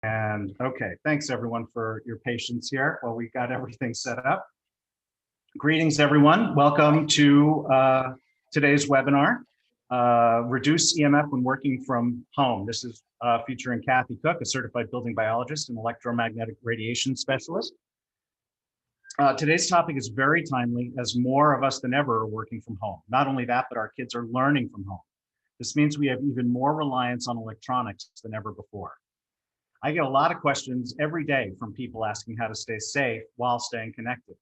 And okay, thanks everyone for your patience here while we got everything set up. Greetings everyone, welcome to today's webinar, Reduce EMF when Working from Home. This is featuring Cathy Cook, a certified building biologist and electromagnetic radiation specialist. Today's topic is very timely as more of us than ever are working from home. Not only that, but our kids are learning from home. This means we have even more reliance on electronics than ever before. I get a lot of questions every day from people asking how to stay safe while staying connected.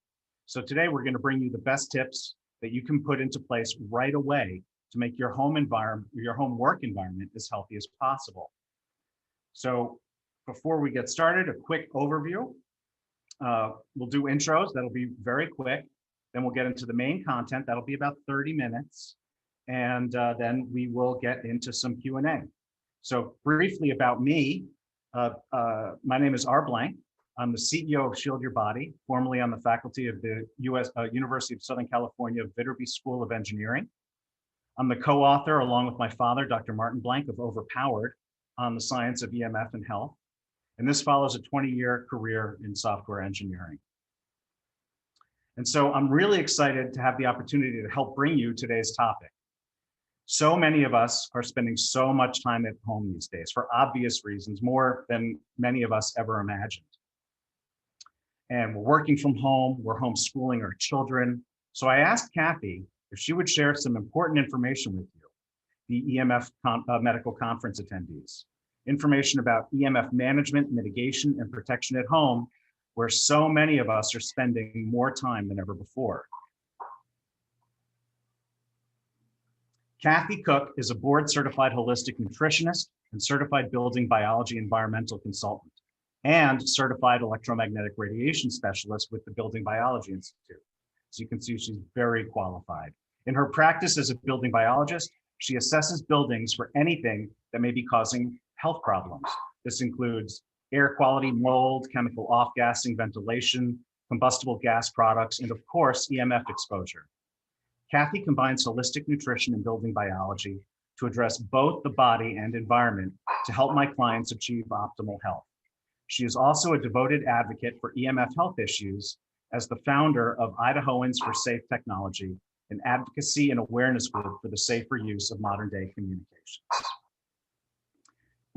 So today we're going to bring you the best tips that you can put into place right away to make your home environment, your home work environment as healthy as possible. So before we get started, a quick overview. We'll do intros, that'll be very quick. Then we'll get into the main content, that'll be about 30 minutes. And then we will get into some Q&A. So briefly about me, my name is R. Blank. I'm the CEO of Shield Your Body. Formerly on the faculty of the University of Southern California Viterbi School of Engineering. I'm the co-author, along with my father, Dr. Martin Blank, of Overpowered on the science of EMF and health. And this follows a 20-year career in software engineering. And so I'm really excited to have the opportunity to help bring you today's topic. So many of us are spending so much time at home these days for obvious reasons, more than many of us ever imagined. And we're working from home, we're homeschooling our children. So I asked Cathy if she would share some important information with you, the EMF Medical Conference attendees. Information about EMF management, mitigation, and protection at home, where so many of us are spending more time than ever before. Cathy Cook is a board-certified holistic nutritionist and certified building biology environmental consultant, and certified electromagnetic radiation specialist with the Building Biology Institute. As you can see, she's very qualified. In her practice as a building biologist, she assesses buildings for anything that may be causing health problems. This includes air quality, mold, chemical off-gassing, ventilation, combustible gas products, and of course, EMF exposure. Cathy combines holistic nutrition and building biology to address both the body and environment to help my clients achieve optimal health. She is also a devoted advocate for EMF health issues as the founder of Idahoans for Safe Technology, an advocacy and awareness group for the safer use of modern day communications.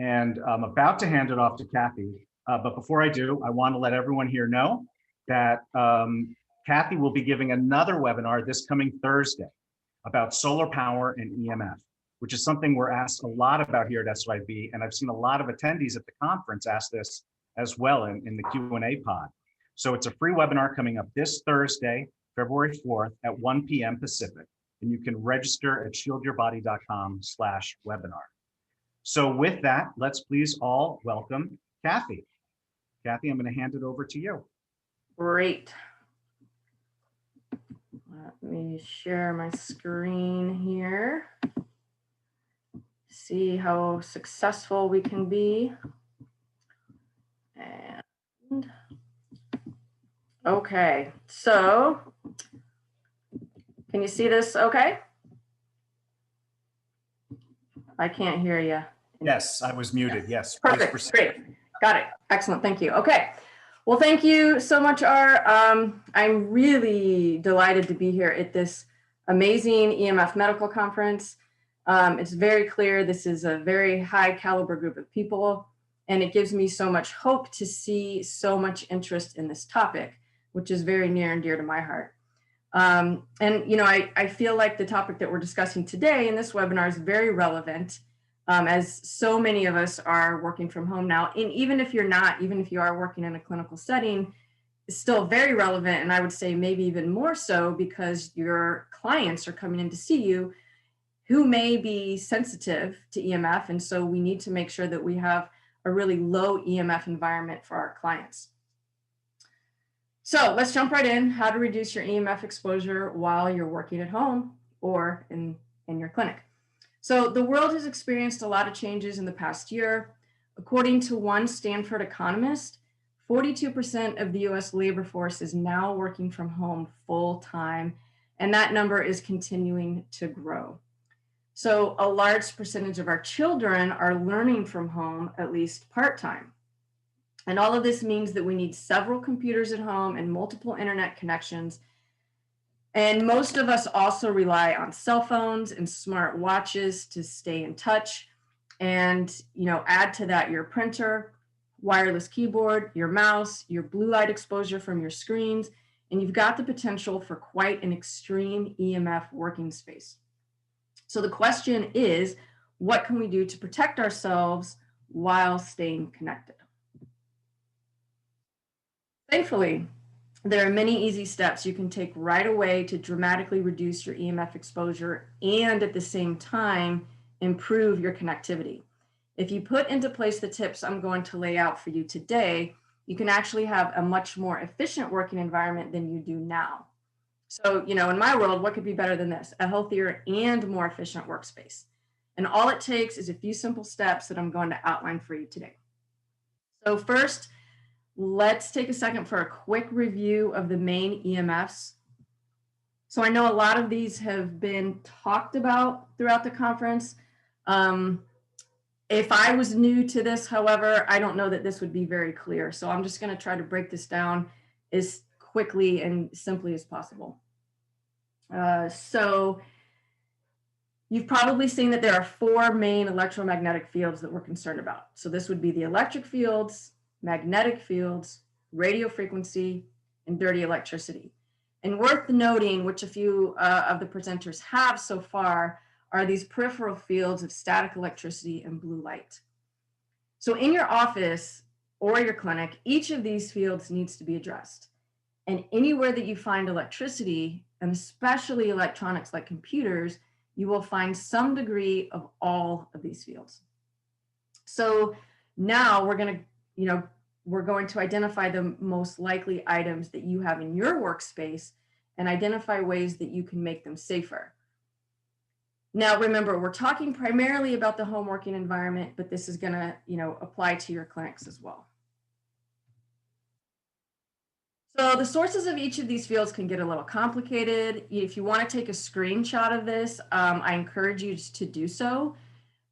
And I'm about to hand it off to Cathy, but before I do, I want to let everyone here know that Cathy will be giving another webinar this coming Thursday about solar power and EMF, which is something we're asked a lot about here at SYB, and I've seen a lot of attendees at the conference ask this as well in the Q&A pod. So it's a free webinar coming up this Thursday, February 4th at 1 p.m. Pacific, and you can register at shieldyourbody.com/webinar. So with that, let's please all welcome Cathy. Cathy, I'm going to hand it over to you. Great. Let me share my screen here. See how successful we can be. And okay, so can you see this okay? I can't hear you. Yes, I was muted. Yes. Perfect. Great. Got it. Excellent. Thank you. Okay. Well, thank you so much, R. I'm really delighted to be here at this amazing EMF Medical Conference. It's very clear this is a very high caliber group of people, and it gives me so much hope to see so much interest in this topic, which is very near and dear to my heart. And, you know, I feel like the topic that we're discussing today in this webinar is very relevant, as so many of us are working from home now. And even if you're not, even if you are working in a clinical setting, it's still very relevant. And I would say maybe even more so because your clients are coming in to see you who may be sensitive to EMF. And so we need to make sure that we have a really low EMF environment for our clients. So let's jump right in. How to reduce your EMF exposure while you're working at home or in your clinic. So the world has experienced a lot of changes in the past year. According to one Stanford economist, 42% of the US labor force is now working from home full time, and that number is continuing to grow. So a large percentage of our children are learning from home, at least part-time. And all of this means that we need several computers at home and multiple internet connections. And most of us also rely on cell phones and smart watches to stay in touch. And, add to that your printer, wireless keyboard, your mouse, your blue light exposure from your screens, and you've got the potential for quite an extreme EMF working space. So the question is, what can we do to protect ourselves while staying connected? Thankfully, there are many easy steps you can take right away to dramatically reduce your EMF exposure and at the same time improve your connectivity. If you put into place the tips I'm going to lay out for you today, you can actually have a much more efficient working environment than you do now. So, in my world, what could be better than this? A healthier and more efficient workspace. And all it takes is a few simple steps that I'm going to outline for you today. So first, let's take a second for a quick review of the main EMFs. So I know a lot of these have been talked about throughout the conference. If I was new to this, however, I don't know that this would be very clear. So I'm just going to try to break this down as quickly and simply as possible. So you've probably seen that there are 4 main electromagnetic fields that we're concerned about. So this would be the electric fields, magnetic fields, radio frequency, and dirty electricity. And worth noting, which a few of the presenters have so far, are these peripheral fields of static electricity and blue light. So in your office or your clinic, each of these fields needs to be addressed. And anywhere that you find electricity, and especially electronics like computers, you will find some degree of all of these fields. So now we're going to identify the most likely items that you have in your workspace and identify ways that you can make them safer. Now, remember, we're talking primarily about the home working environment, but this is going to, apply to your clinics as well. So the sources of each of these fields can get a little complicated. If you want to take a screenshot of this, I encourage you to do so.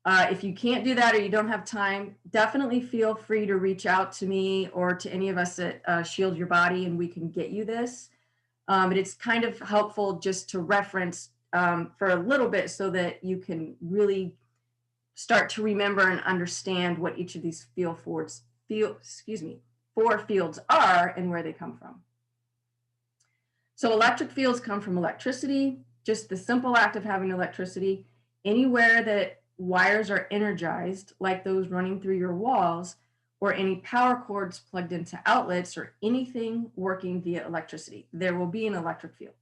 If you can't do that or you don't have time, definitely feel free to reach out to me or to any of us at Shield Your Body, and we can get you this. But it's kind of helpful just to reference for a little bit so that you can really start to remember and understand what each of these four fields are and where they come from. So electric fields come from electricity, just the simple act of having electricity. Anywhere that wires are energized, like those running through your walls, or any power cords plugged into outlets, or anything working via electricity, there will be an electric field.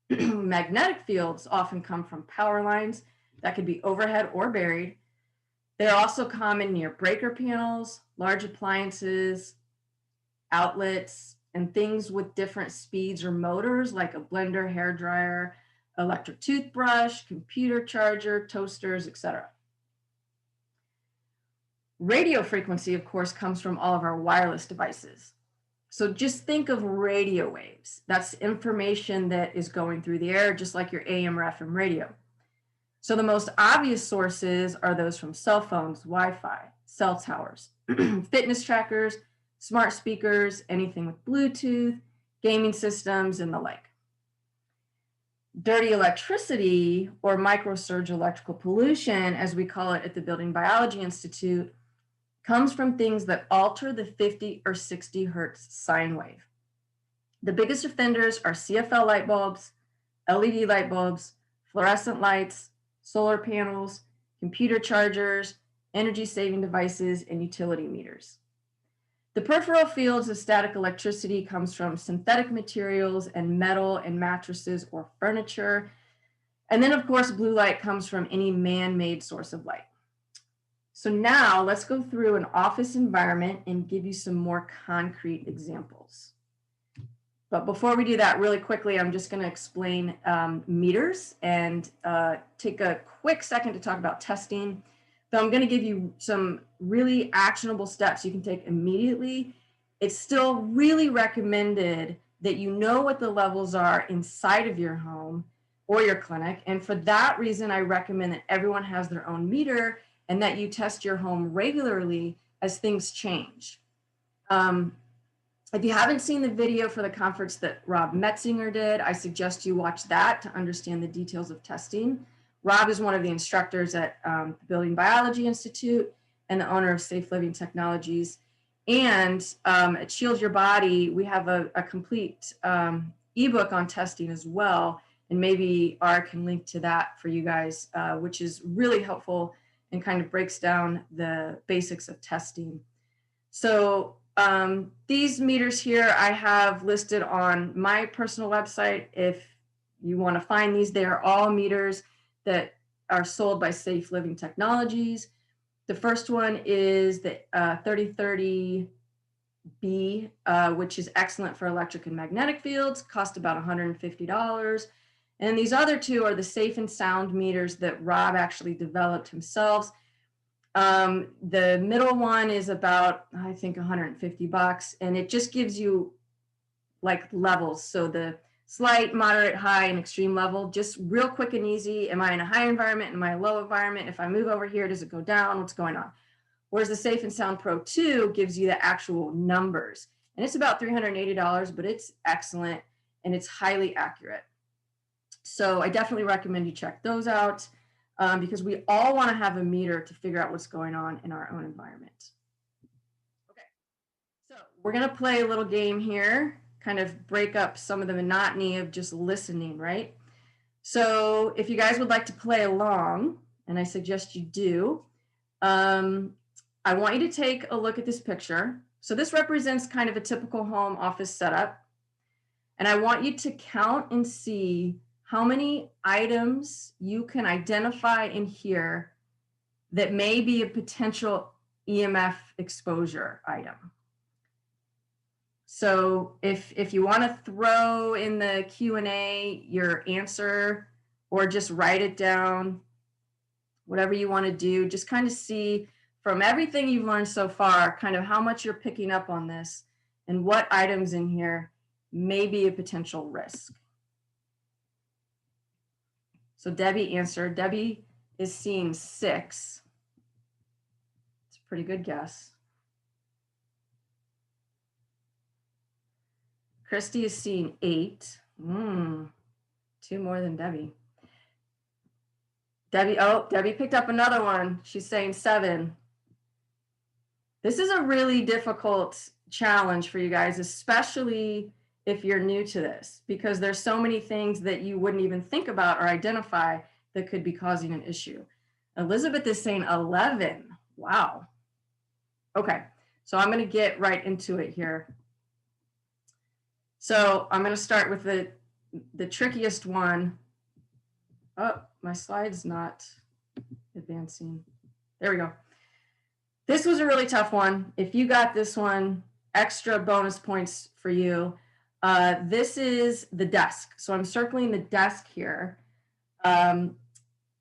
Magnetic fields often come from power lines that could be overhead or buried. They're also common near breaker panels, large appliances, outlets, and things with different speeds or motors like a blender, hair dryer, electric toothbrush, computer charger, toasters, etc. Radio frequency, of course, comes from all of our wireless devices. So just think of radio waves. That's information that is going through the air, just like your AM or FM radio. So the most obvious sources are those from cell phones, Wi-Fi, cell towers, fitness trackers, smart speakers, anything with Bluetooth, gaming systems, and the like. Dirty electricity, or microsurge electrical pollution, as we call it at the Building Biology Institute, comes from things that alter the 50 or 60 hertz sine wave. The biggest offenders are CFL light bulbs, LED light bulbs, fluorescent lights, solar panels, computer chargers, energy-saving devices, and utility meters. The peripheral fields of static electricity comes from synthetic materials and metal and mattresses or furniture. And then, of course, blue light comes from any man-made source of light. So now let's go through an office environment and give you some more concrete examples. But before we do that, really quickly, I'm just going to explain meters and take a quick second to talk about testing. So I'm going to give you some really actionable steps you can take immediately. It's still really recommended that you know what the levels are inside of your home or your clinic. And for that reason, I recommend that everyone has their own meter and that you test your home regularly as things change. If you haven't seen the video for the conference that Rob Metzinger did, I suggest you watch that to understand the details of testing. Rob is one of the instructors at the Building Biology Institute and the owner of Safe Living Technologies. And at Shield Your Body, we have a complete ebook on testing as well. And maybe R can link to that for you guys, which is really helpful and kind of breaks down the basics of testing. So these meters here I have listed on my personal website. If you want to find these, they are all meters that are sold by Safe Living Technologies. The first one is the 3030B, which is excellent for electric and magnetic fields, cost about $150. And these other two are the safe and sound meters that Rob actually developed himself. The middle one is about, I think, $150, and it just gives you like levels. So the slight, moderate, high, and extreme level, just real quick and easy. Am I in a high environment? Am I in a low environment? If I move over here, does it go down? What's going on? Whereas the Safe and Sound Pro 2 gives you the actual numbers. And it's about $380, but it's excellent and it's highly accurate. So I definitely recommend you check those out because we all want to have a meter to figure out what's going on in our own environment. Okay, so we're going to play a little game here, kind of break up some of the monotony of just listening, right? So if you guys would like to play along, and I suggest you do, I want you to take a look at this picture. So this represents kind of a typical home office setup. And I want you to count and see how many items you can identify in here that may be a potential EMF exposure item. So if you want to throw in the Q&A your answer or just write it down, whatever you want to do, just kind of see from everything you've learned so far, kind of how much you're picking up on this and what items in here may be a potential risk. So Debbie answered. Debbie is seeing 6. It's a pretty good guess. Christy is seeing 8. 2 more than Debbie. Debbie picked up another one. She's saying 7. This is a really difficult challenge for you guys, especially if you're new to this, because there's so many things that you wouldn't even think about or identify that could be causing an issue. Elizabeth is saying 11. Wow. Okay, so I'm going to get right into it here. So I'm going to start with the trickiest one. Oh, my slide's not advancing. There we go. This was a really tough one. If you got this one, extra bonus points for you. This is the desk. So I'm circling the desk here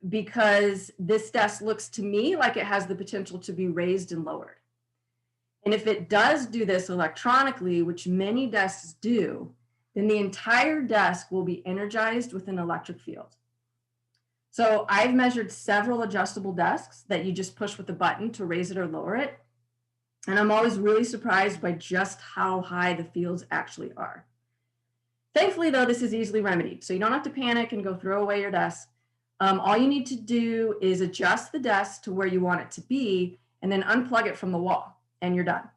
because this desk looks to me like it has the potential to be raised and lowered. And if it does do this electronically, which many desks do, then the entire desk will be energized with an electric field. So I've measured several adjustable desks that you just push with a button to raise it or lower it. And I'm always really surprised by just how high the fields actually are. Thankfully, though, this is easily remedied. So you don't have to panic and go throw away your desk. All you need to do is adjust the desk to where you want it to be and then unplug it from the wall and you're done.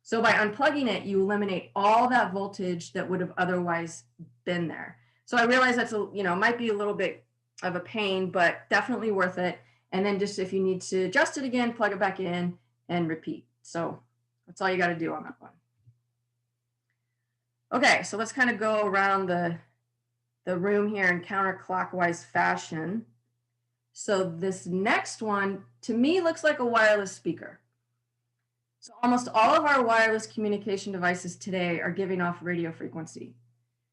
So by unplugging it, you eliminate all that voltage that would have otherwise been there. So I realize that's might be a little bit of a pain, but definitely worth it. And then just if you need to adjust it again, plug it back in and repeat. So that's all you got to do on that one. Okay, so let's kind of go around the room here in counterclockwise fashion. So this next one, to me, looks like a wireless speaker. So almost all of our wireless communication devices today are giving off radio frequency.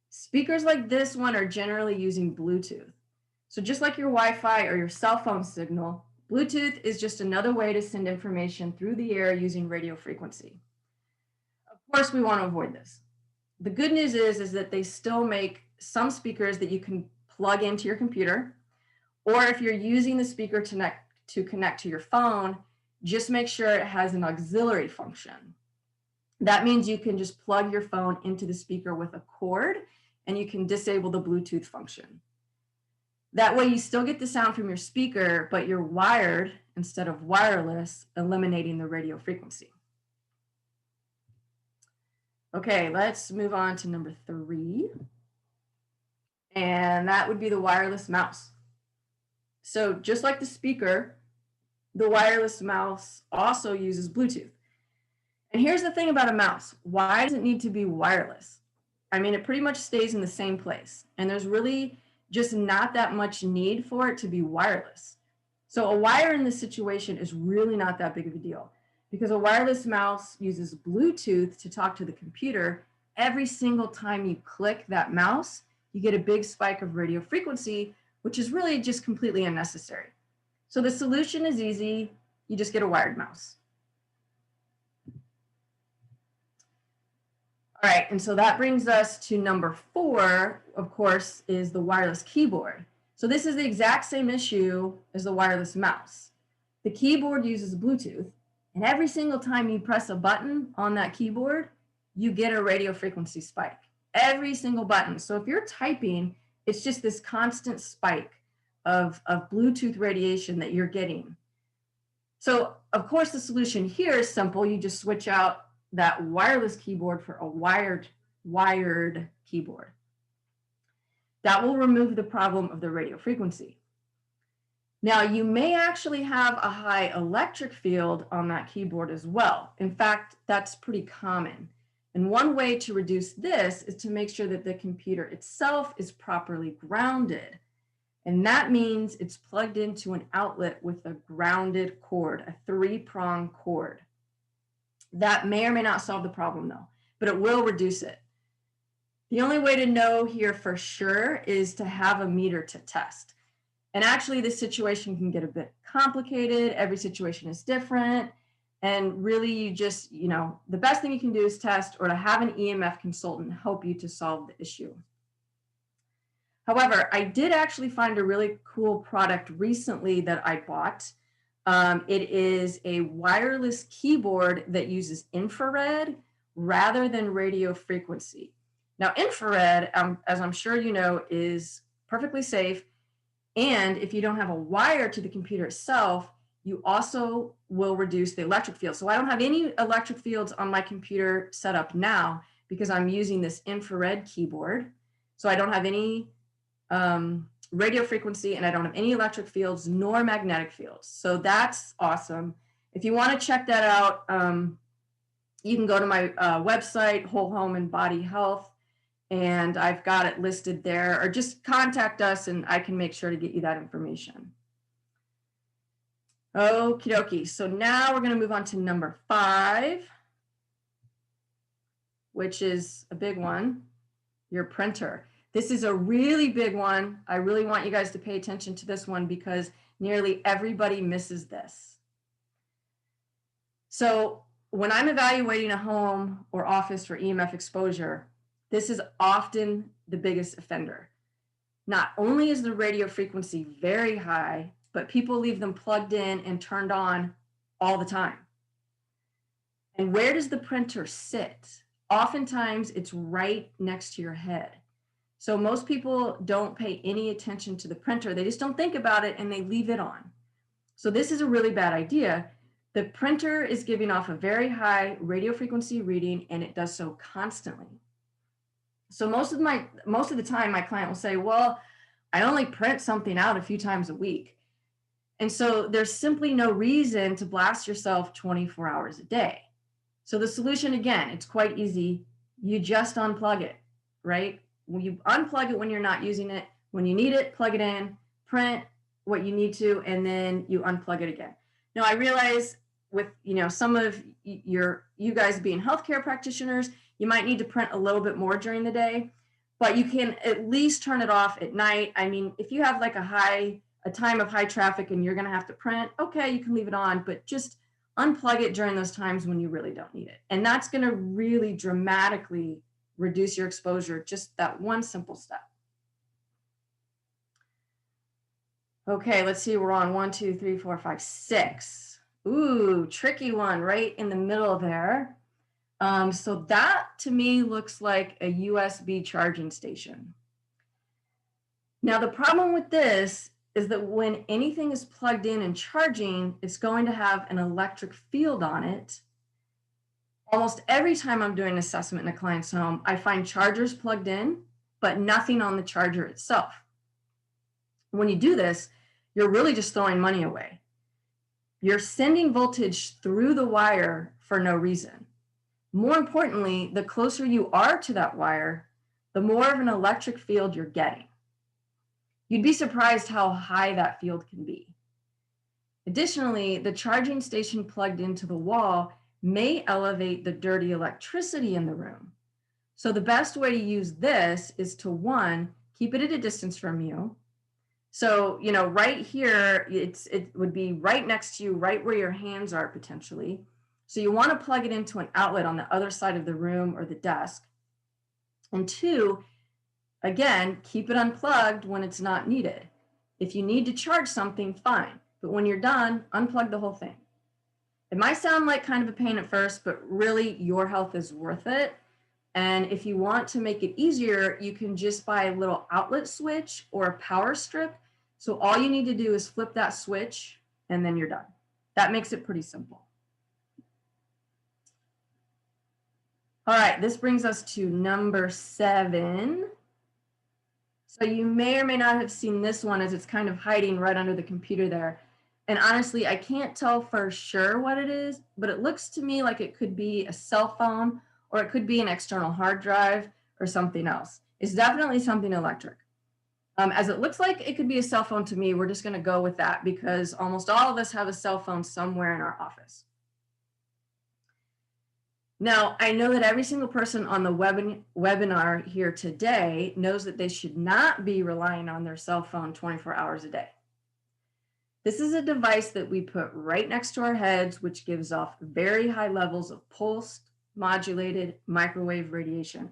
Speakers like this one are generally using Bluetooth. So just like your Wi-Fi or your cell phone signal, Bluetooth is just another way to send information through the air using radio frequency. Of course, we want to avoid this. The good news is that they still make some speakers that you can plug into your computer, or if you're using the speaker to connect to your phone, just make sure it has an auxiliary function. That means you can just plug your phone into the speaker with a cord and you can disable the Bluetooth function. That way you still get the sound from your speaker, but you're wired instead of wireless, eliminating the radio frequency. Okay, let's move on to number 3. And that would be the wireless mouse. So just like the speaker, the wireless mouse also uses Bluetooth. And here's the thing about a mouse. Why does it need to be wireless? I mean, it pretty much stays in the same place. And there's really just not that much need for it to be wireless. So a wire in this situation is really not that big of a deal, because a wireless mouse uses Bluetooth to talk to the computer. Every single time you click that mouse, you get a big spike of radio frequency, which is really just completely unnecessary. So the solution is easy. You just get a wired mouse. All right, and so that brings us to number 4, of course, is the wireless keyboard. So this is the exact same issue as the wireless mouse. The keyboard uses Bluetooth, and every single time you press a button on that keyboard, you get a radio frequency spike. Every single button. So if you're typing, it's just this constant spike of Bluetooth radiation that you're getting. So of course the solution here is simple. You just switch out that wireless keyboard for a wired keyboard. That will remove the problem of the radio frequency. Now you may actually have a high electric field on that keyboard as well. In fact, that's pretty common. And one way to reduce this is to make sure that the computer itself is properly grounded. And that means it's plugged into an outlet with a grounded cord, a 3-prong cord. That may or may not solve the problem though, but it will reduce it. The only way to know here for sure is to have a meter to test. And actually this situation can get a bit complicated. Every situation is different. And really you just, the best thing you can do is test, or to have an EMF consultant help you to solve the issue. However, I did actually find a really cool product recently that I bought. It is a wireless keyboard that uses infrared rather than radio frequency. Now, infrared, as I'm sure you know, is perfectly safe. And if you don't have a wire to the computer itself, you also will reduce the electric field. So I don't have any electric fields on my computer set up now because I'm using this infrared keyboard. So I don't have any radio frequency, and I don't have any electric fields nor magnetic fields. So that's awesome. If you want to check that out, you can go to my website, Whole Home and Body Health, and I've got it listed there, or just contact us and I can make sure to get you that information. Okie dokie. So now we're going to move on to number 5, which is a big one, your printer. This is a really big one. I really want you guys to pay attention to this one because nearly everybody misses this. So when I'm evaluating a home or office for EMF exposure, this is often the biggest offender. Not only is the radio frequency very high, but people leave them plugged in and turned on all the time. And where does the printer sit? Oftentimes it's right next to your head. So most people don't pay any attention to the printer. They just don't think about it and they leave it on. So this is a really bad idea. The printer is giving off a very high radio frequency reading, and it does so constantly. So most of the time my client will say, well, I only print something out a few times a week. And so there's simply no reason to blast yourself 24 hours a day. So the solution, again, it's quite easy. You just unplug it, right? When you unplug it when you're not using it, when you need it, plug it in, print what you need to, and then you unplug it again. Now I realize with some of you guys being healthcare practitioners, you might need to print a little bit more during the day, but you can at least turn it off at night. I mean, if you have like a time of high traffic and you're going to have to print, okay, you can leave it on, but just unplug it during those times when you really don't need it. And that's going to really dramatically reduce your exposure, just that one simple step. Okay, let's see, we're on 1, 2, 3, 4, 5, 6. Ooh, tricky one right in the middle there. So that to me looks like a USB charging station. Now, the problem with this is that when anything is plugged in and charging, it's going to have an electric field on it. Almost every time I'm doing an assessment in a client's home, I find chargers plugged in, but nothing on the charger itself. When you do this, you're really just throwing money away. You're sending voltage through the wire for no reason. More importantly, the closer you are to that wire, the more of an electric field you're getting. You'd be surprised how high that field can be. Additionally, the charging station plugged into the wall may elevate the dirty electricity in the room. So the best way to use this is to, one, keep it at a distance from you. So, right here, it would be right next to you, right where your hands are potentially. So you want to plug it into an outlet on the other side of the room or the desk. And two, again, keep it unplugged when it's not needed. If you need to charge something, fine. But when you're done, unplug the whole thing. It might sound like kind of a pain at first, but really your health is worth it. And if you want to make it easier, you can just buy a little outlet switch or a power strip. So all you need to do is flip that switch and then you're done. That makes it pretty simple. All right, this brings us to number 7. So you may or may not have seen this one as it's kind of hiding right under the computer there. And honestly, I can't tell for sure what it is, but it looks to me like it could be a cell phone or it could be an external hard drive or something else. It's definitely something electric. As it looks like it could be a cell phone to me, we're just going to go with that because almost all of us have a cell phone somewhere in our office. Now, I know that every single person on the webinar here today knows that they should not be relying on their cell phone 24 hours a day. This is a device that we put right next to our heads, which gives off very high levels of pulsed, modulated microwave radiation.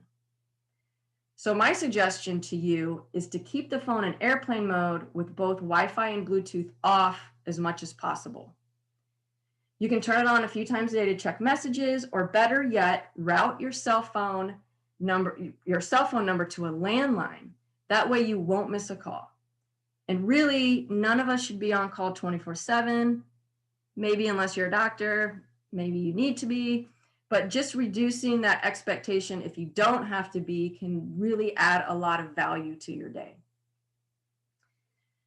So my suggestion to you is to keep the phone in airplane mode with both Wi-Fi and Bluetooth off as much as possible. You can turn it on a few times a day to check messages, or better yet, route your cell phone number to a landline. That way you won't miss a call. And really, none of us should be on call 24/7, maybe unless you're a doctor, maybe you need to be, but just reducing that expectation if you don't have to be can really add a lot of value to your day.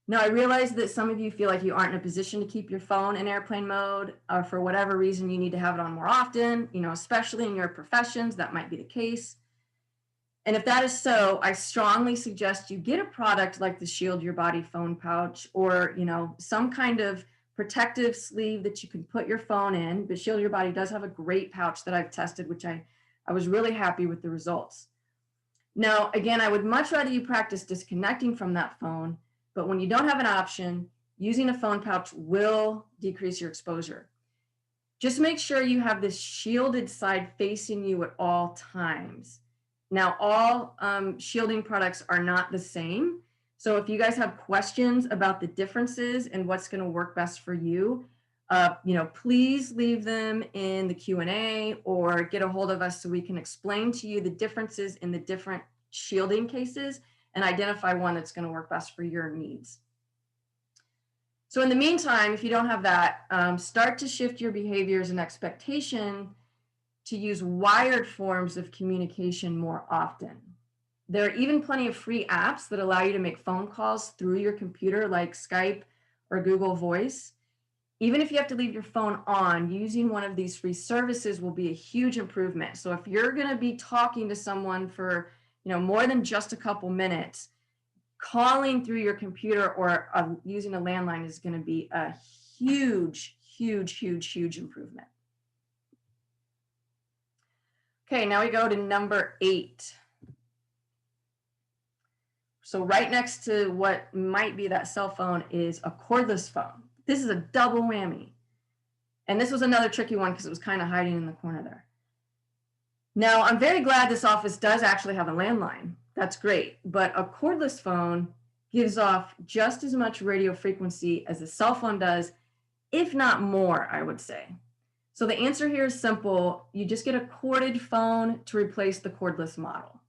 Now, I realize that some of you feel like you aren't in a position to keep your phone in airplane mode, or for whatever reason you need to have it on more often, especially in your professions, that might be the case. And if that is so, I strongly suggest you get a product like the Shield Your Body phone pouch, or some kind of protective sleeve that you can put your phone in. But Shield Your Body does have a great pouch that I've tested, which I was really happy with the results. Now, again, I would much rather you practice disconnecting from that phone, but when you don't have an option, using a phone pouch will decrease your exposure. Just make sure you have this shielded side facing you at all times. Now, all shielding products are not the same. So if you guys have questions about the differences and what's going to work best for you, please leave them in the Q&A or get a hold of us so we can explain to you the differences in the different shielding cases and identify one that's going to work best for your needs. So in the meantime, if you don't have that, start to shift your behaviors and expectation to use wired forms of communication more often. There are even plenty of free apps that allow you to make phone calls through your computer, like Skype or Google Voice. Even if you have to leave your phone on, using one of these free services will be a huge improvement. So if you're going to be talking to someone for more than just a couple minutes, calling through your computer or using a landline is going to be a huge, huge, huge, huge improvement. Okay, now we go to number 8. So right next to what might be that cell phone is a cordless phone. This is a double whammy. And this was another tricky one because it was kind of hiding in the corner there. Now, I'm very glad this office does actually have a landline. That's great. But a cordless phone gives off just as much radio frequency as a cell phone does, if not more, I would say. So the answer here is simple. You just get a corded phone to replace the cordless model.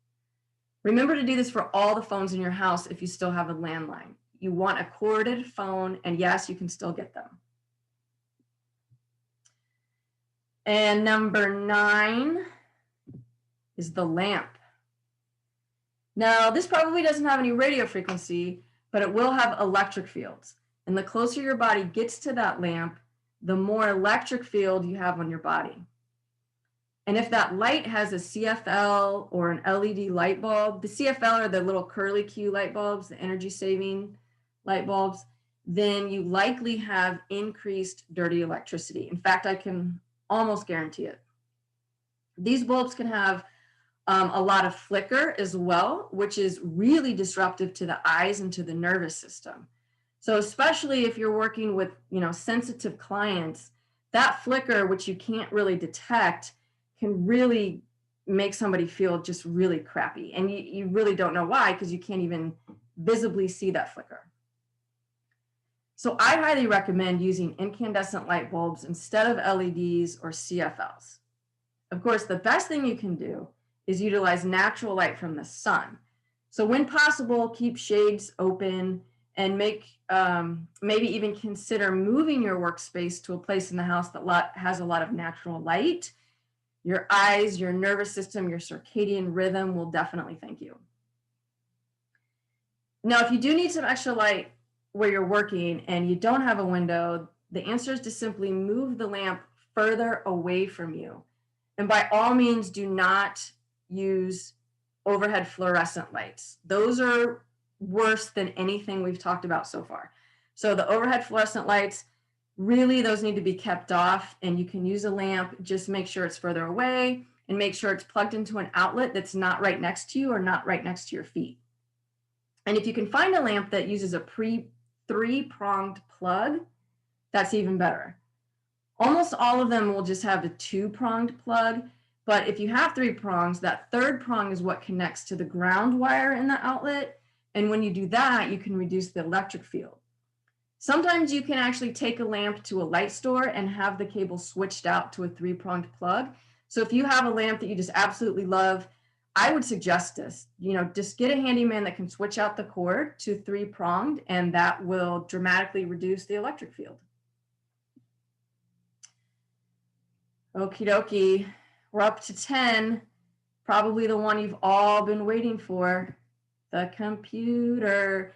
Remember to do this for all the phones in your house if you still have a landline. You want a corded phone, and yes, you can still get them. And number 9 is the lamp. Now, this probably doesn't have any radio frequency, but it will have electric fields. And the closer your body gets to that lamp, the more electric field you have on your body. And if that light has a CFL or an LED light bulb, the CFL are the little curly Q light bulbs, the energy saving light bulbs, then you likely have increased dirty electricity. In fact, I can almost guarantee it. These bulbs can have a lot of flicker as well, which is really disruptive to the eyes and to the nervous system. So especially if you're working with, sensitive clients, that flicker, which you can't really detect, can really make somebody feel just really crappy. And you really don't know why, because you can't even visibly see that flicker. So I highly recommend using incandescent light bulbs instead of LEDs or CFLs. Of course, the best thing you can do is utilize natural light from the sun. So when possible, keep shades open and maybe even consider moving your workspace to a place in the house that has a lot of natural light. Your eyes, your nervous system, your circadian rhythm will definitely thank you. Now, if you do need some extra light where you're working and you don't have a window, the answer is to simply move the lamp further away from you. And by all means, do not use overhead fluorescent lights. Those are worse than anything we've talked about so far. So the overhead fluorescent lights, really those need to be kept off, and you can use a lamp, just make sure it's further away and make sure it's plugged into an outlet that's not right next to you or not right next to your feet. And if you can find a lamp that uses a three-pronged plug, that's even better. Almost all of them will just have the 2-pronged plug, but if you have 3 prongs, that 3rd prong is what connects to the ground wire in the outlet. And when you do that, you can reduce the electric field. Sometimes you can actually take a lamp to a light store and have the cable switched out to a 3-pronged plug. So if you have a lamp that you just absolutely love, I would suggest this. Just get a handyman that can switch out the cord to 3-pronged, and that will dramatically reduce the electric field. Okie dokie, we're up to 10, probably the one you've all been waiting for, the computer.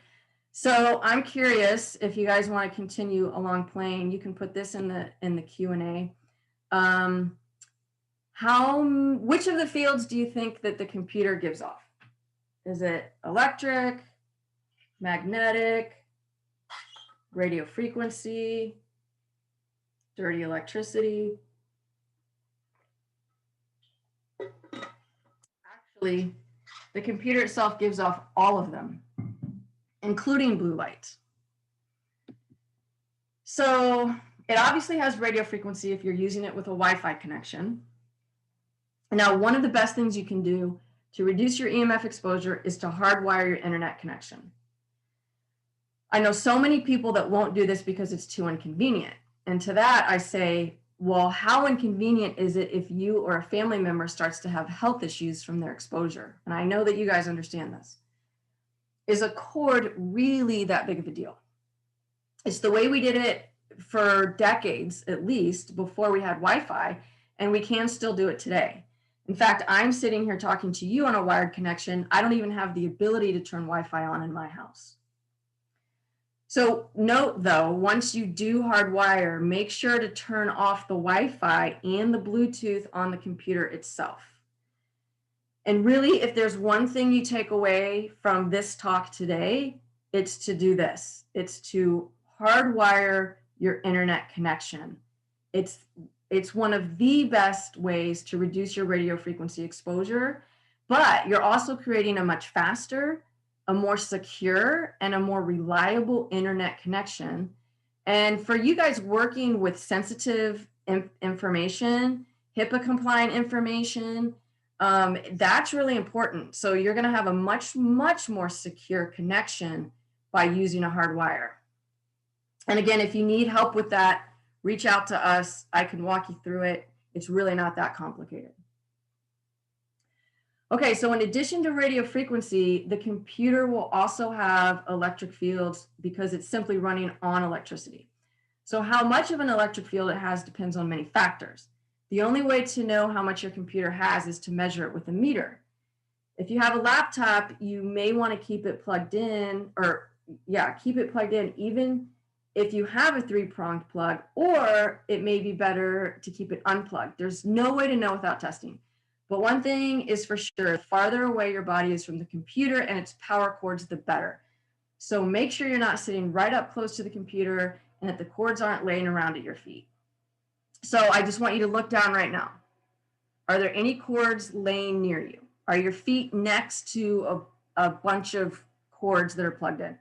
So I'm curious if you guys want to continue along playing. You can put this in the Q&A. Which of the fields do you think that the computer gives off? Is it electric, magnetic, radio frequency, dirty electricity? Actually, the computer itself gives off all of them, including blue light. So it obviously has radio frequency if you're using it with a Wi-Fi connection. Now, one of the best things you can do to reduce your EMF exposure is to hardwire your internet connection. I know so many people that won't do this because it's too inconvenient. And to that, I say, well, how inconvenient is it if you or a family member starts to have health issues from their exposure? And I know that you guys understand this. Is a cord really that big of a deal? It's the way we did it for decades, at least, before we had Wi-Fi, and we can still do it today. In fact, I'm sitting here talking to you on a wired connection. I don't even have the ability to turn Wi-Fi on in my house. So note though, once you do hardwire, make sure to turn off the Wi-Fi and the Bluetooth on the computer itself. And really, if there's one thing you take away from this talk today, it's to do this. It's to hardwire your internet connection. It's one of the best ways to reduce your radio frequency exposure, but you're also creating a much faster, a more secure, and a more reliable internet connection. And for you guys working with sensitive information, HIPAA compliant information, that's really important. So you're going to have a much, much more secure connection by using a hard wire. And again, if you need help with that, reach out to us. I can walk you through it. It's really not that complicated. Okay, so in addition to radio frequency, the computer will also have electric fields because it's simply running on electricity. So how much of an electric field it has depends on many factors. The only way to know how much your computer has is to measure it with a meter. If you have a laptop, you may want to keep it plugged in, keep it plugged in even if you have a 3-pronged plug, or it may be better to keep it unplugged. There's no way to know without testing. But one thing is for sure, the farther away your body is from the computer and its power cords, the better. So make sure you're not sitting right up close to the computer and that the cords aren't laying around at your feet. So I just want you to look down right now. Are there any cords laying near you? Are your feet next to a bunch of cords that are plugged in?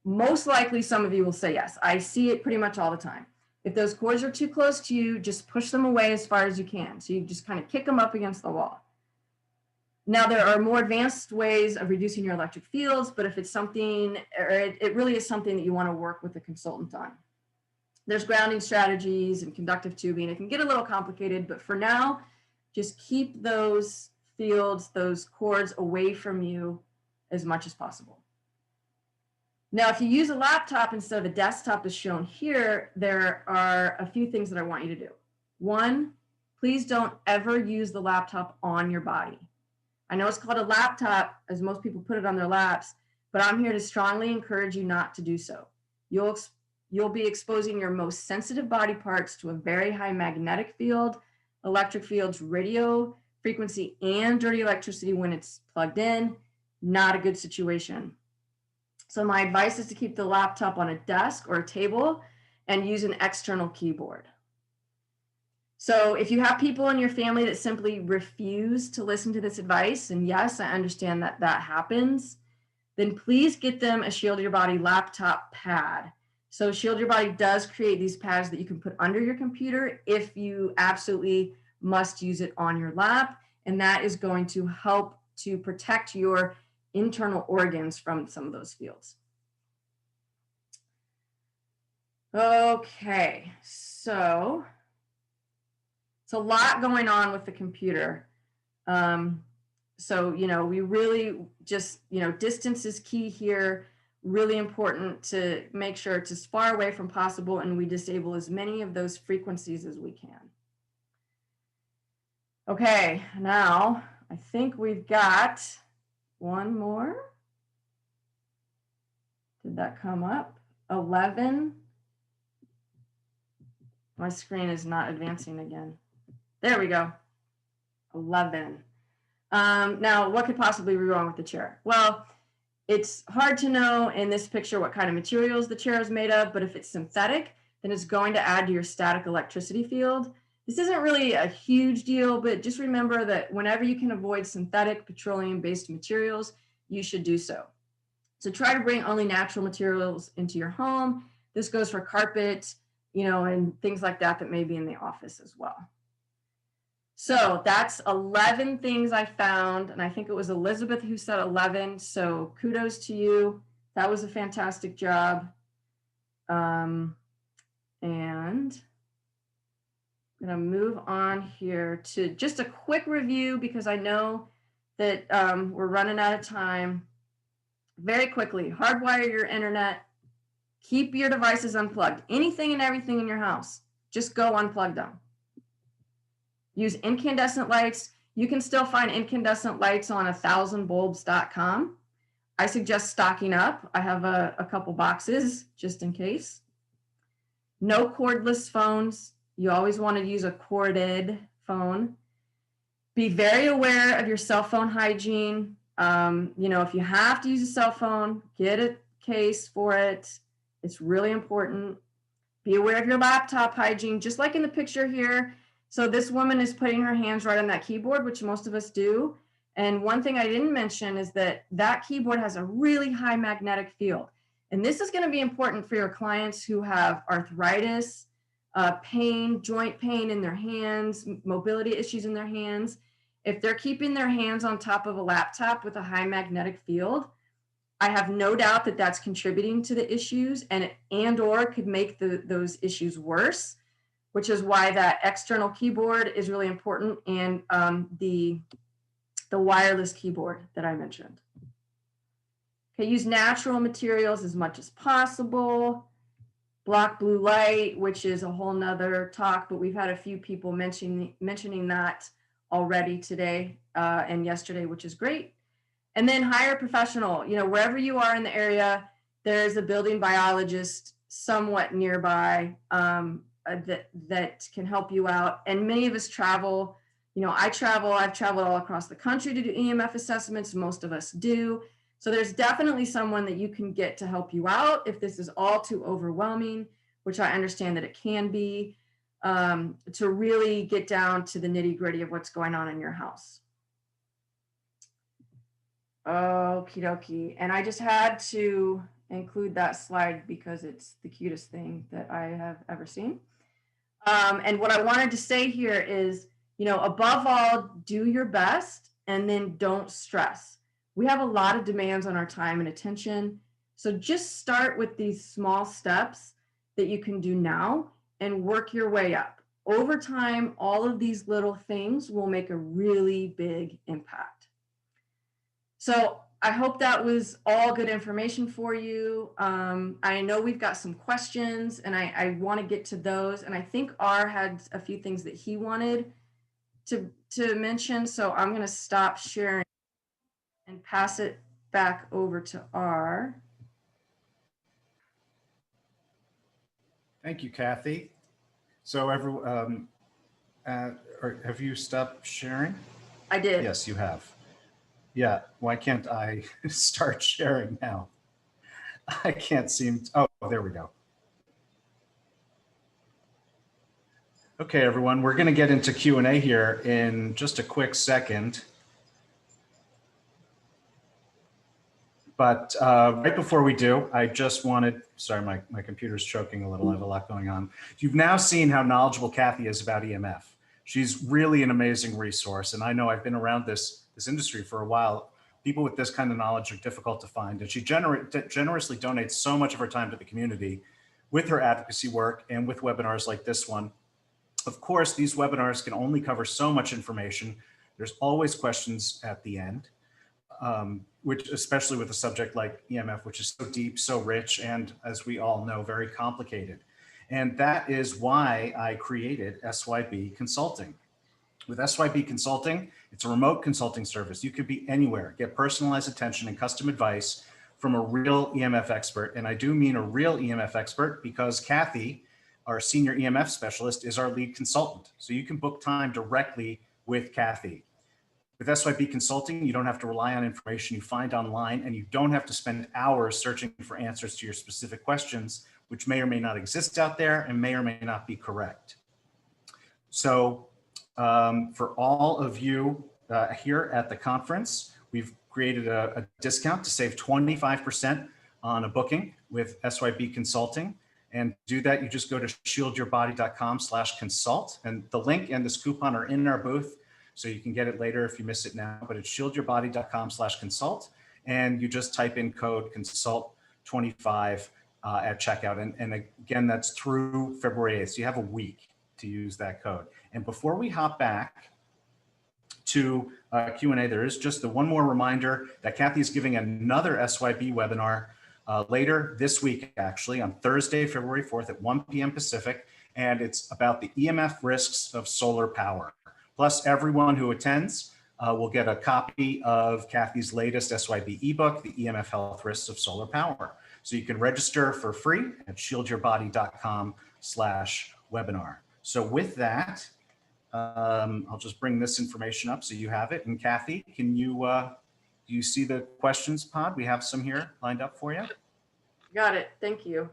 Most likely some of you will say yes. I see it pretty much all the time. If those cords are too close to you, just push them away as far as you can. So you just kind of kick them up against the wall. Now, there are more advanced ways of reducing your electric fields, but if it's something, or it really is something that you want to work with a consultant on. There's grounding strategies and conductive tubing. It can get a little complicated, but for now, just keep those fields, those cords away from you as much as possible. Now, if you use a laptop instead of a desktop as shown here, there are a few things that I want you to do. One, please don't ever use the laptop on your body. I know it's called a laptop, as most people put it on their laps, but I'm here to strongly encourage you not to do so. You'll be exposing your most sensitive body parts to a very high magnetic field, electric fields, radio frequency, and dirty electricity when it's plugged in. Not a good situation. So my advice is to keep the laptop on a desk or a table and use an external keyboard. So if you have people in your family that simply refuse to listen to this advice, and yes, I understand that that happens, then please get them a Shield Your Body laptop pad. So Shield Your Body does create these pads that you can put under your computer if you absolutely must use it on your lap, and that is going to help to protect your internal organs from some of those fields. Okay, so it's a lot going on with the computer. So, we really just, distance is key here. Really important to make sure it's as far away from possible and we disable as many of those frequencies as we can. Okay, now I think we've got one more. Did that come up? 11. My screen is not advancing again. There we go. 11. Now, what could possibly be wrong with the chair? Well, it's hard to know in this picture what kind of materials the chair is made of, but if it's synthetic, then it's going to add to your static electricity field. This isn't really a huge deal, but just remember that whenever you can avoid synthetic petroleum-based materials, you should do so. So try to bring only natural materials into your home. This goes for carpet, and things like that that may be in the office as well. So that's 11 things I found, and I think it was Elizabeth who said 11, so kudos to you. That was a fantastic job. And I'm going to move on here to just a quick review because I know that we're running out of time. Very quickly, hardwire your internet. Keep your devices unplugged. Anything and everything in your house, just go unplug them. Use incandescent lights. You can still find incandescent lights on 1000bulbs.com. I suggest stocking up. I have a couple boxes just in case. No cordless phones. You always want to use a corded phone. Be very aware of your cell phone hygiene. If you have to use a cell phone, get a case for it. It's really important. Be aware of your laptop hygiene, just like in the picture here. So this woman is putting her hands right on that keyboard, which most of us do. And one thing I didn't mention is that that keyboard has a really high magnetic field. And this is going to be important for your clients who have arthritis, pain, joint pain in their hands, mobility issues in their hands. If they're keeping their hands on top of a laptop with a high magnetic field, I have no doubt that that's contributing to the issues and or could make those issues worse, which is why that external keyboard is really important, and the wireless keyboard that I mentioned. Okay, use natural materials as much as possible. Block blue light, which is a whole nother talk, but we've had a few people mentioning that already today and yesterday, which is great. And then hire a professional. You know, wherever you are in the area, there's a building biologist somewhat nearby that can help you out. And many of us travel. You know, I've traveled all across the country to do EMF assessments. Most of us do. So there's definitely someone that you can get to help you out if this is all too overwhelming, which I understand that it can be, to really get down to the nitty-gritty of what's going on in your house. Okie dokie. And I just had to include that slide because it's the cutest thing that I have ever seen. And what I wanted to say here is, you know, above all, do your best and then don't stress. We have a lot of demands on our time and attention. So just start with these small steps that you can do now and work your way up. Over time, all of these little things will make a really big impact. So I hope that was all good information for you. I know we've got some questions and I want to get to those. And I think R had a few things that he wanted to mention. So I'm going to stop sharing and pass it back over to R. Thank you, Cathy. So have you stopped sharing? I did. Yes, you have. Yeah, why can't I start sharing now? I can't seem to, oh, there we go. Okay, everyone, we're gonna get into Q&A here in just a quick second. But right before we do, I just wanted, sorry, my computer's choking a little, I have a lot going on. You've now seen how knowledgeable Cathy is about EMF. She's really an amazing resource. And I know I've been around this industry for a while. People with this kind of knowledge are difficult to find. And she generously donates so much of her time to the community with her advocacy work and with webinars like this one. Of course, these webinars can only cover so much information. There's always questions at the end. Which especially with a subject like EMF, which is so deep, so rich, and as we all know, very complicated. And that is why I created SYB Consulting. With SYB Consulting, it's a remote consulting service. You could be anywhere, get personalized attention and custom advice from a real EMF expert. And I do mean a real EMF expert because Cathy, our senior EMF specialist, is our lead consultant. So you can book time directly with Cathy. With SYB Consulting, you don't have to rely on information you find online, and you don't have to spend hours searching for answers to your specific questions, which may or may not exist out there and may or may not be correct. So for all of you here at the conference, we've created a discount to save 25% on a booking with SYB Consulting. And to do that, you just go to shieldyourbody.com/consult, and the link and this coupon are in our booth. So you can get it later if you miss it now, but it's shieldyourbody.com/consult. And you just type in code consult25 at checkout. And again, that's through February 8th. So you have a week to use that code. And before we hop back to Q&A, there is just the one more reminder that Cathy is giving another SYB webinar later this week, actually, on Thursday, February 4th at 1 p.m. Pacific. And it's about the EMF risks of solar power. Plus, everyone who attends will get a copy of Cathy's latest SYB ebook, The EMF Health Risks of Solar Power. So you can register for free at shieldyourbody.com/webinar. So with that, I'll just bring this information up so you have it. And Cathy, can you, do you see the questions pod? We have some here lined up for you. Got it. Thank you.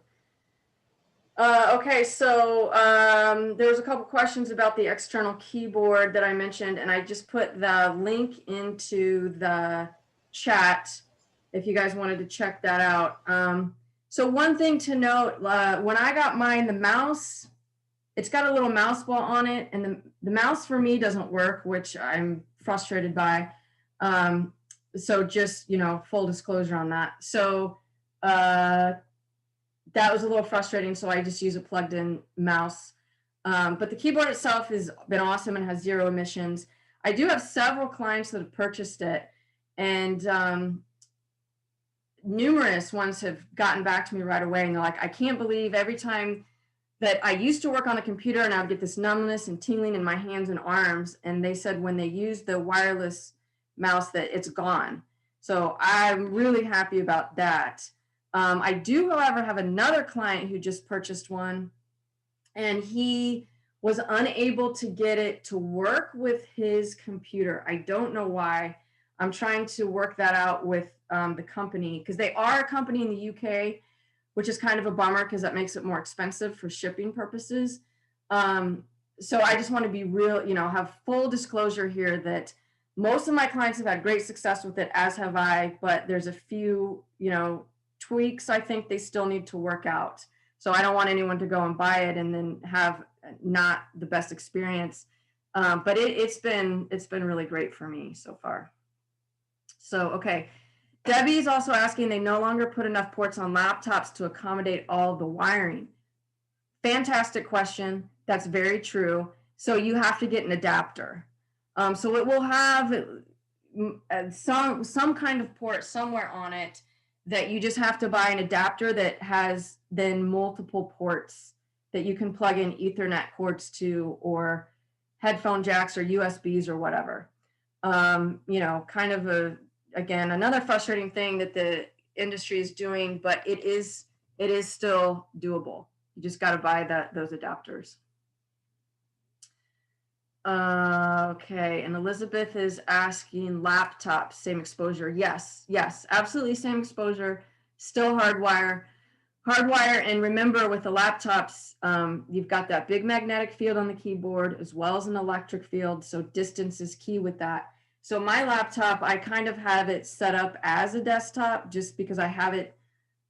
Okay, so there was a couple questions about the external keyboard that I mentioned, and I just put the link into the chat if you guys wanted to check that out. So one thing to note, when I got mine, the mouse, it's got a little mouse ball on it, and the mouse for me doesn't work, which I'm frustrated by. So just, full disclosure on that. So that was a little frustrating. So I just use a plugged in mouse. But the keyboard itself has been awesome and has 0 emissions. I do have several clients that have purchased it, and numerous ones have gotten back to me right away. And they're like, I can't believe every time that I used to work on the computer and I would get this numbness and tingling in my hands and arms. And they said when they use the wireless mouse that it's gone. So I'm really happy about that. I do, however, have another client who just purchased one, and he was unable to get it to work with his computer. I don't know why. I'm trying to work that out with the company, because they are a company in the UK, which is kind of a bummer because that makes it more expensive for shipping purposes. So I just want to be real, have full disclosure here that most of my clients have had great success with it, as have I, but there's a few, tweaks I think they still need to work out. So I don't want anyone to go and buy it and then have not the best experience. But it's been really great for me so far. So, okay. Debbie's also asking, they no longer put enough ports on laptops to accommodate all the wiring. Fantastic question. That's very true. So you have to get an adapter. So it will have some kind of port somewhere on it that you just have to buy an adapter that has then multiple ports that you can plug in Ethernet cords to, or headphone jacks or USBs or whatever. Kind of again, another frustrating thing that the industry is doing, but it is still doable. You just got to buy those adapters. Okay, and Elizabeth is asking laptops, same exposure. Yes, absolutely same exposure, still hardwire. And remember, with the laptops, you've got that big magnetic field on the keyboard as well as an electric field, so distance is key with that. So my laptop, I kind of have it set up as a desktop just because I have it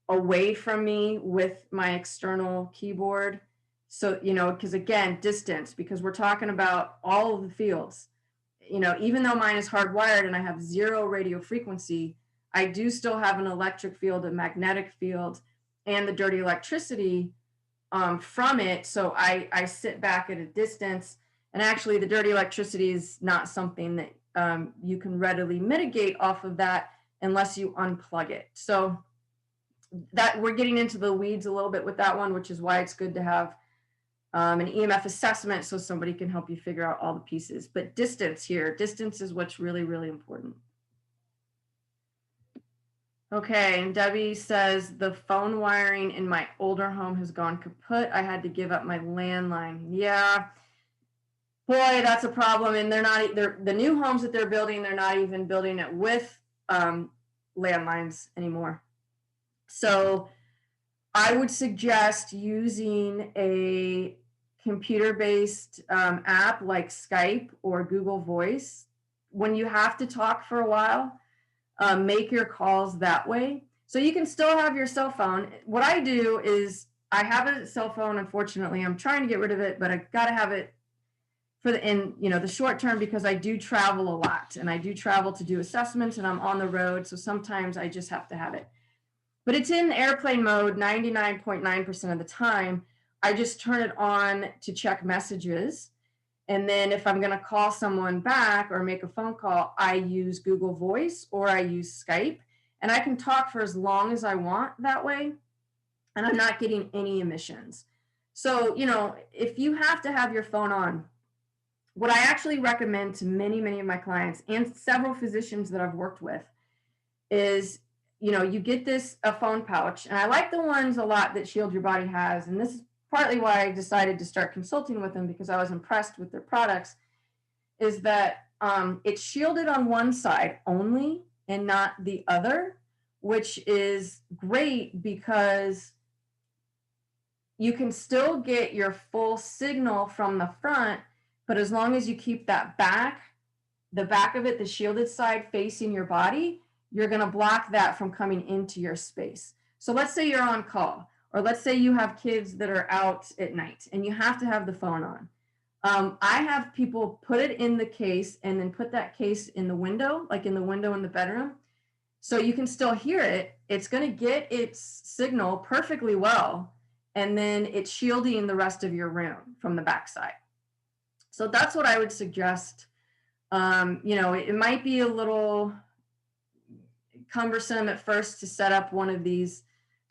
away from me with my external keyboard. So, because again, distance, because we're talking about all of the fields, even though mine is hardwired and I have 0 radio frequency, I do still have an electric field, a magnetic field, and the dirty electricity from it. So I sit back at a distance, and actually the dirty electricity is not something that you can readily mitigate off of that unless you unplug it. So that we're getting into the weeds a little bit with that one, which is why it's good to have an EMF assessment so somebody can help you figure out all the pieces. But distance is what's really, really important. Okay, and Debbie says the phone wiring in my older home has gone kaput. I had to give up my landline. Yeah, boy, that's a problem. And the new homes that they're building, they're not even building it with landlines anymore. So I would suggest using a computer-based app like Skype or Google Voice. When you have to talk for a while, make your calls that way. So you can still have your cell phone. What I do is I have a cell phone, unfortunately. I'm trying to get rid of it, but I got to have it for the short term, because I do travel a lot and I do travel to do assessments and I'm on the road. So sometimes I just have to have it. But it's in airplane mode 99.9% of the time. I just turn it on to check messages. And then if I'm going to call someone back or make a phone call, I use Google Voice or I use Skype. And I can talk for as long as I want that way. And I'm not getting any emissions. So, if you have to have your phone on, what I actually recommend to many, many of my clients and several physicians that I've worked with is, you get a phone pouch, and I like the ones a lot that Shield Your Body has. And this is partly why I decided to start consulting with them, because I was impressed with their products, is that it's shielded on one side only and not the other, which is great because you can still get your full signal from the front, but as long as you keep that the back of it, the shielded side facing your body, you're going to block that from coming into your space. So let's say you're on call, or let's say you have kids that are out at night and you have to have the phone I have people put it in the case and then put that case in the window, like in the window in the bedroom. So you can still hear it. It's going to get its signal perfectly well. And then it's shielding the rest of your room from the backside. So that's what I would suggest. You know, it might be a little cumbersome at first to set up one of these,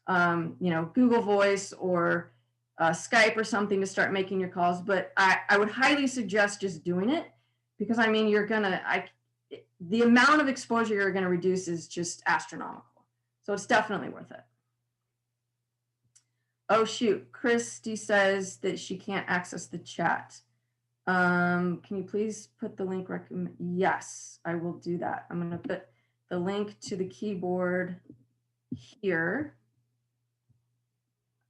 you know, Google Voice or Skype or something to start making your calls. But I would highly suggest just doing it, because I mean, the amount of exposure you're going to reduce is just astronomical. So it's definitely worth it. Oh, shoot. Christy says that she can't access the chat. Can you please put the link? Yes, I will do that. I'm going to put the link to the keyboard here.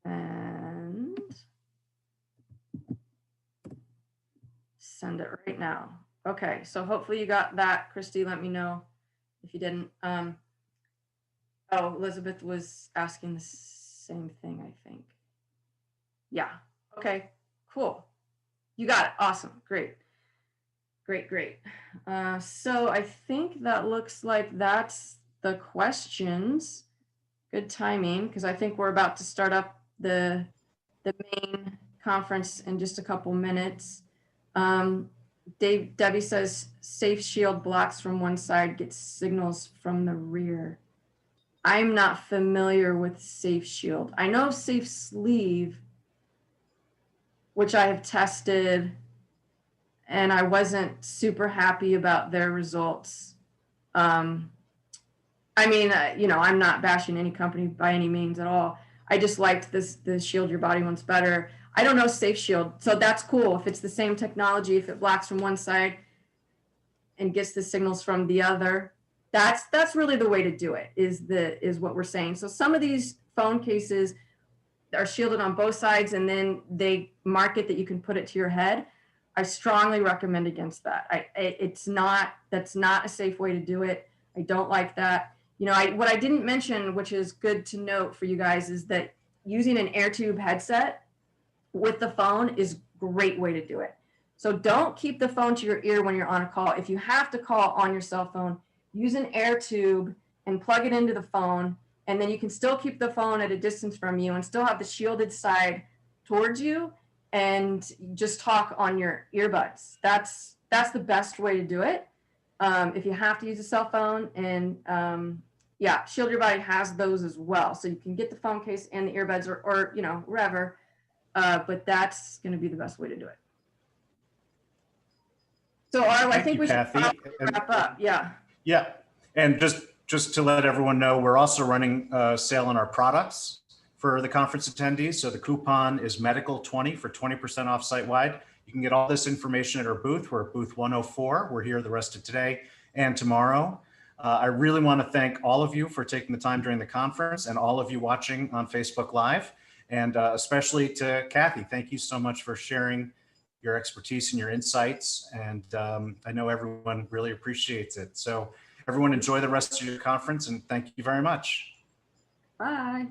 And send it right now. Okay, so hopefully you got that. Christy, let me know if you didn't. Oh, Elizabeth was asking the same thing, I think. Yeah, okay, cool. You got it, awesome, great. Great, great. So I think that looks like that's the questions. Good timing, because I think we're about to start up the main conference in just a couple minutes. Debbie says safe shield blocks from one side, gets signals from the rear. I'm not familiar with safe shield. I know safe sleeve, which I have tested, and I wasn't super happy about their results. I mean, you know, I'm not bashing any company by any means at all. I just liked the Shield Your Body one's better. I don't know Safe Shield, so that's cool. If it's the same technology, if it blocks from one side and gets the signals from the other, that's really the way to do it, is what we're saying. So some of these phone cases are shielded on both sides, and then they market that you can put it to your head. I strongly recommend against that. That's not a safe way to do it. I don't like that. You know, what I didn't mention, which is good to note for you guys, is that using an air tube headset with the phone is a great way to do it. So don't keep the phone to your ear when you're on a call. If you have to call on your cell phone, use an air tube and plug it into the phone, and then you can still keep the phone at a distance from you and still have the shielded side towards you, and just talk on your earbuds. That's the best way to do it. If you have to use a cell phone, and yeah, Shield Your Body has those as well. So you can get the phone case and the earbuds, or you know, wherever, but that's gonna be the best way to do it. So I think we should probably wrap up, yeah. Yeah, and just to let everyone know, we're also running a sale on our products for the conference attendees. So the coupon is medical20 for 20% off site-wide. You can get all this information at our booth. We're at booth 104. We're here the rest of today and tomorrow. I really want to thank all of you for taking the time during the conference, and all of you watching on Facebook Live, and especially to Cathy. Thank you so much for sharing your expertise and your insights. And I know everyone really appreciates it. So everyone enjoy the rest of your conference, and thank you very much. Bye.